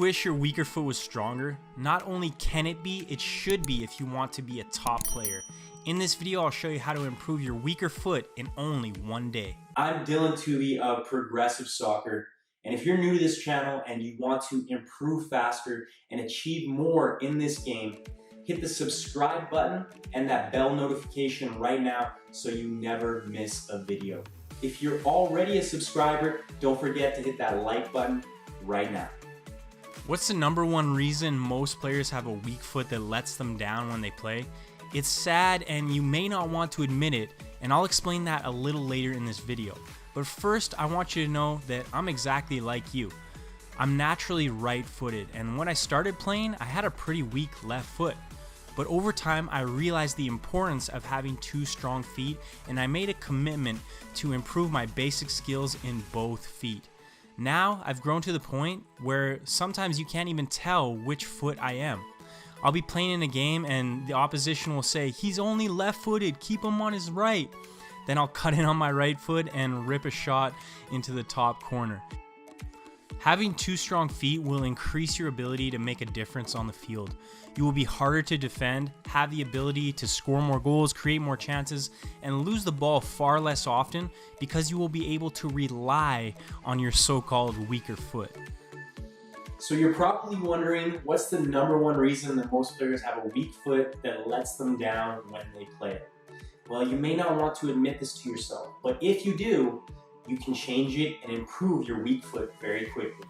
wish your weaker foot was stronger? Not only can it be, it should be if you want to be a top player. In this video, I'll show you how to improve your weaker foot in only one day. I'm Tooby of Progressive Soccer, and if you're new to this channel and you want to improve faster and achieve more in this game, hit the subscribe button and that bell notification right now so you never miss a video. If you're already a subscriber, don't forget to hit that like button right now. What's the number one reason most players have a weak foot that lets them down when they play? It's sad and you may not want to admit it, and I'll explain that a little later in this video. But first, I want you to know that I'm exactly like you. I'm naturally right-footed, and when I started playing, I had a pretty weak left foot. But over time, I realized the importance of having two strong feet, and I made a commitment to improve my basic skills in both feet. Now, I've grown to the point where sometimes you can't even tell which foot I am. I'll be playing in a game and the opposition will say, "He's only left-footed, keep him on his right." Then I'll cut in on my right foot and rip a shot into the top corner. Having two strong feet will increase your ability to make a difference on the field. You will be harder to defend, have the ability to score more goals, create more chances, and lose the ball far less often because you will be able to rely on your so-called weaker foot. So you're probably wondering, what's the number one reason that most players have a weak foot that lets them down when they play? Well, you may not want to admit this to yourself, but if you do, you can change it and improve your weak foot very quickly.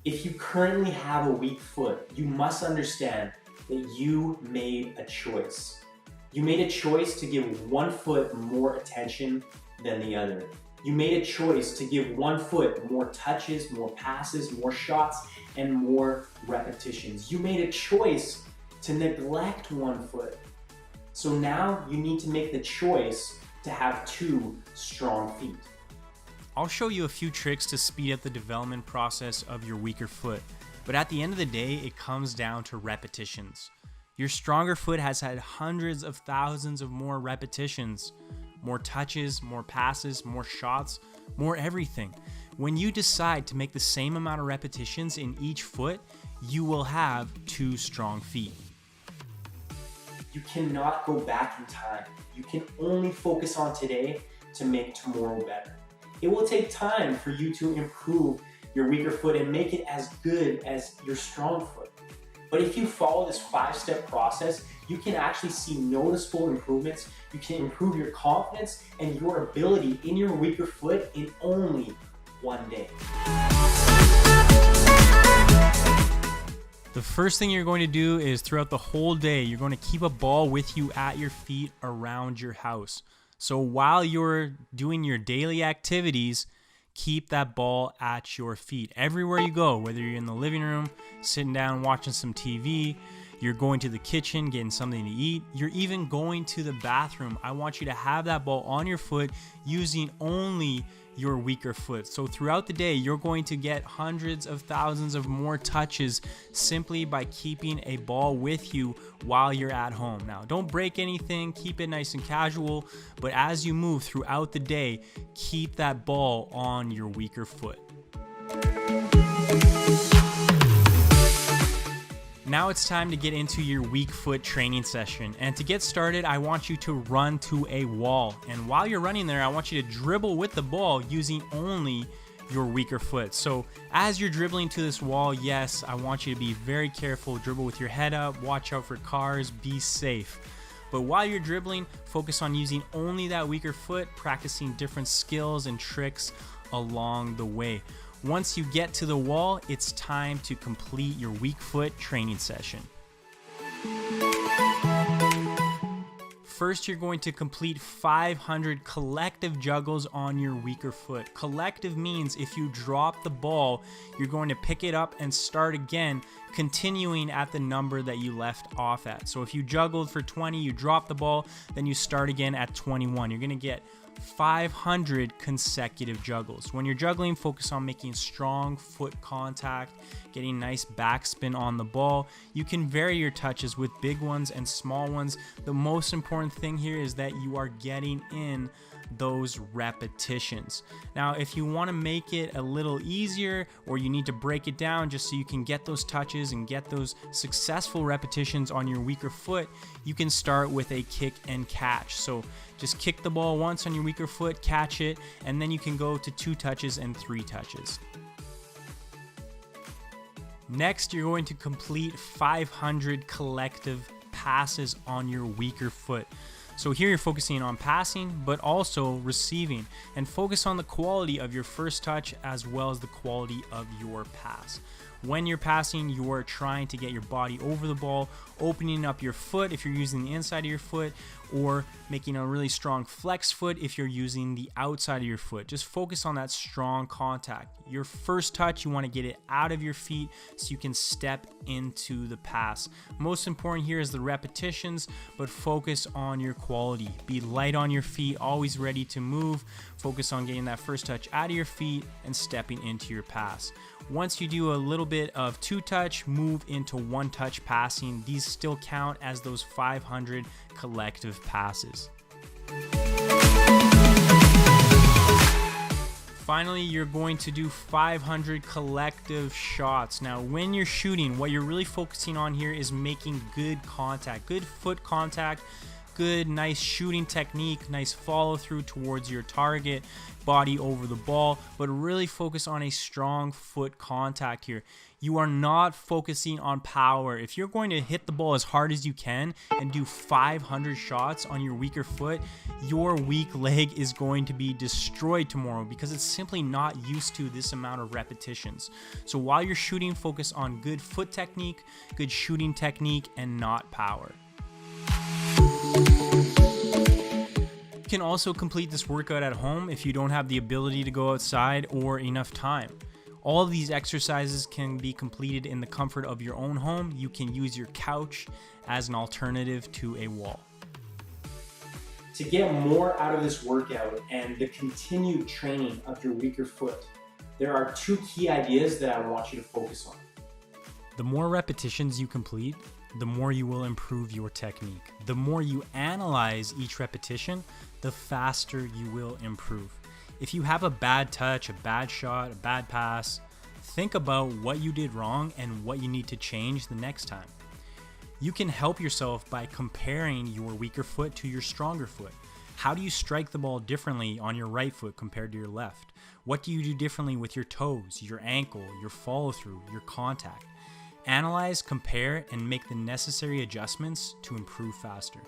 If you currently have a weak foot, you must understand that you made a choice. You made a choice to give one foot more attention than the other. You made a choice to give one foot more touches, more passes, more shots, and more repetitions. You made a choice to neglect one foot. So now you need to make the choice to have two strong feet. I'll show you a few tricks to speed up the development process of your weaker foot, but at the end of the day, it comes down to repetitions. Your stronger foot has had hundreds of thousands of more repetitions, more touches, more passes, more shots, more everything. When you decide to make the same amount of repetitions in each foot, you will have two strong feet. You cannot go back in time. You can only focus on today to make tomorrow better. It will take time for you to improve your weaker foot and make it as good as your strong foot. But if you follow this 5-step process, you can actually see noticeable improvements. You can improve your confidence and your ability in your weaker foot in only one day. The first thing you're going to do is throughout the whole day, you're going to keep a ball with you at your feet around your house. So while you're doing your daily activities, keep that ball at your feet. Everywhere you go, whether you're in the living room, sitting down, watching some TV, you're going to the kitchen, getting something to eat, you're even going to the bathroom, I want you to have that ball on your foot using only your weaker foot. So throughout the day, you're going to get hundreds of thousands of more touches simply by keeping a ball with you while you're at home. Now, don't break anything, keep it nice and casual, but as you move throughout the day, keep that ball on your weaker foot. Now it's time to get into your weak foot training session. And to get started, I want you to run to a wall. And while you're running there, I want you to dribble with the ball using only your weaker foot. So as you're dribbling to this wall, yes, I want you to be very careful. Dribble with your head up, watch out for cars, be safe. But while you're dribbling, focus on using only that weaker foot, practicing different skills and tricks along the way. Once you get to the wall, it's time to complete your weak foot training session. First, you're going to complete 500 collective juggles on your weaker foot. Collective means if you drop the ball, you're going to pick it up and start again, continuing at the number that you left off at. So if you juggled for 20, you drop the ball, then you start again at 21. You're going to get 500 consecutive juggles. When you're juggling, focus on making strong foot contact, getting nice backspin on the ball. You can vary your touches with big ones and small ones. The most important thing here is that you are getting in those repetitions. Now, if you want to make it a little easier, or you need to break it down just so you can get those touches and get those successful repetitions on your weaker foot, you can start with a kick and catch. So just kick the ball once on your weaker foot, catch it, and then you can go to 2 touches and 3 touches. Next, you're going to complete 500 collective passes on your weaker foot. So here you're focusing on passing, but also receiving, and focus on the quality of your first touch as well as the quality of your pass. When you're passing, you are trying to get your body over the ball, opening up your foot if you're using the inside of your foot, or making a really strong flex foot if you're using the outside of your foot. Just focus on that strong contact. Your first touch, you want to get it out of your feet so you can step into the pass. Most important here is the repetitions, but focus on your quality. Be light on your feet, always ready to move. Focus on getting that first touch out of your feet and stepping into your pass. Once you do a little bit of 2-touch, move into 1-touch passing. These still count as those 500 collective passes. Finally, you're going to do 500 collective shots. Now, when you're shooting, what you're really focusing on here is making good contact, good foot contact, good, nice shooting technique, nice follow through towards your target, body over the ball, but really focus on a strong foot contact here. You are not focusing on power. If you're going to hit the ball as hard as you can and do 500 shots on your weaker foot, your weak leg is going to be destroyed tomorrow because it's simply not used to this amount of repetitions. So while you're shooting, focus on good foot technique, good shooting technique, and not power. You can also complete this workout at home if you don't have the ability to go outside or enough time. All of these exercises can be completed in the comfort of your own home. You can use your couch as an alternative to a wall. To get more out of this workout and the continued training of your weaker foot, there are 2 key ideas that I want you to focus on. The more repetitions you complete, the more you will improve your technique. The more you analyze each repetition, the faster you will improve. If you have a bad touch, a bad shot, a bad pass, think about what you did wrong and what you need to change the next time. You can help yourself by comparing your weaker foot to your stronger foot. How do you strike the ball differently on your right foot compared to your left? What do you do differently with your toes, your ankle, your follow through, your contact? Analyze, compare, and make the necessary adjustments to improve faster.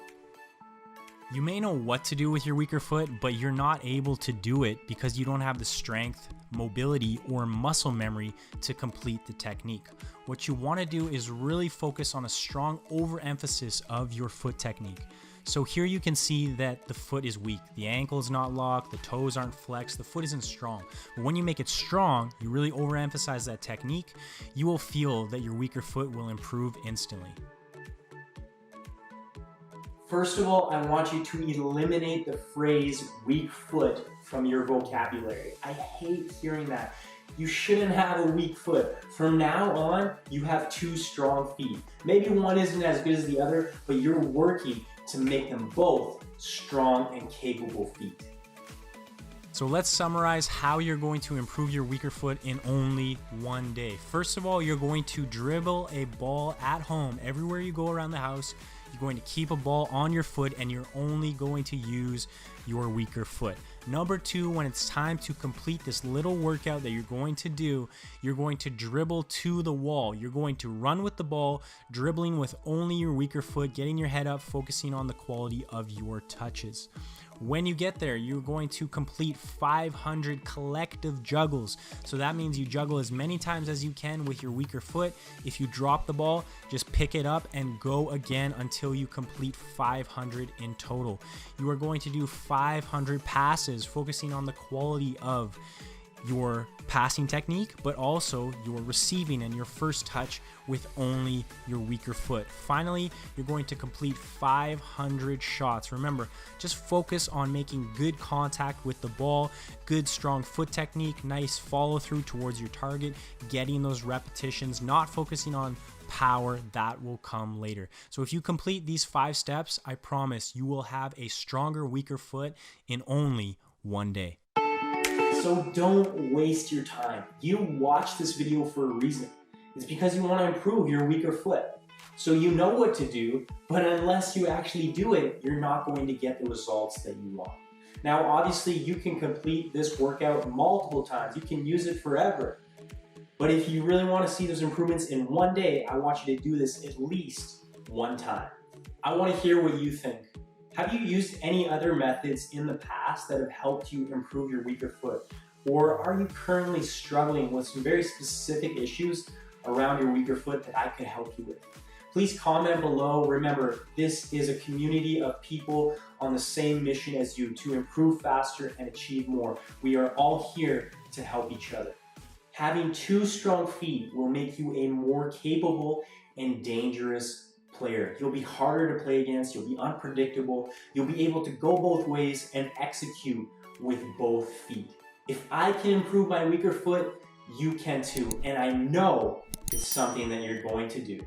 You may know what to do with your weaker foot, but you're not able to do it because you don't have the strength, mobility, or muscle memory to complete the technique. What you want to do is really focus on a strong overemphasis of your foot technique. So here you can see that the foot is weak. The ankle is not locked, the toes aren't flexed, the foot isn't strong. But when you make it strong, you really overemphasize that technique, you will feel that your weaker foot will improve instantly. First of all, I want you to eliminate the phrase weak foot from your vocabulary. I hate hearing that. You shouldn't have a weak foot. From now on, you have 2 strong feet. Maybe one isn't as good as the other, but you're working to make them both strong and capable feet. So let's summarize how you're going to improve your weaker foot in only one day. First of all, you're going to dribble a ball at home. Everywhere you go around the house, you're going to keep a ball on your foot and you're only going to use your weaker foot. Number 2, when it's time to complete this little workout that you're going to do, you're going to dribble to the wall. You're going to run with the ball, dribbling with only your weaker foot, getting your head up, focusing on the quality of your touches. When you get there, you're going to complete 500 collective juggles. So that means you juggle as many times as you can with your weaker foot. If you drop the ball, just pick it up and go again until you complete 500 in total. You are going to do 500 passes, focusing on the quality of your passing technique, but also your receiving and your first touch with only your weaker foot. Finally, you're going to complete 500 shots. Remember, just focus on making good contact with the ball, good strong foot technique, nice follow through towards your target, getting those repetitions, not focusing on power. That will come later. So if you complete these 5 steps, I promise you will have a stronger, weaker foot in only one day. So don't waste your time. You watch this video for a reason. It's because you want to improve your weaker foot. So you know what to do, but unless you actually do it, you're not going to get the results that you want. Now, obviously, you can complete this workout multiple times. You can use it forever. But if you really want to see those improvements in one day, I want you to do this at least one time. I want to hear what you think. Have you used any other methods in the past that have helped you improve your weaker foot? Or are you currently struggling with some very specific issues around your weaker foot that I could help you with? Please comment below. Remember, this is a community of people on the same mission as you to improve faster and achieve more. We are all here to help each other. Having 2 strong feet will make you a more capable and dangerous player. You'll be harder to play against, you'll be unpredictable, you'll be able to go both ways and execute with both feet. If I can improve my weaker foot, you can too, and I know it's something that you're going to do.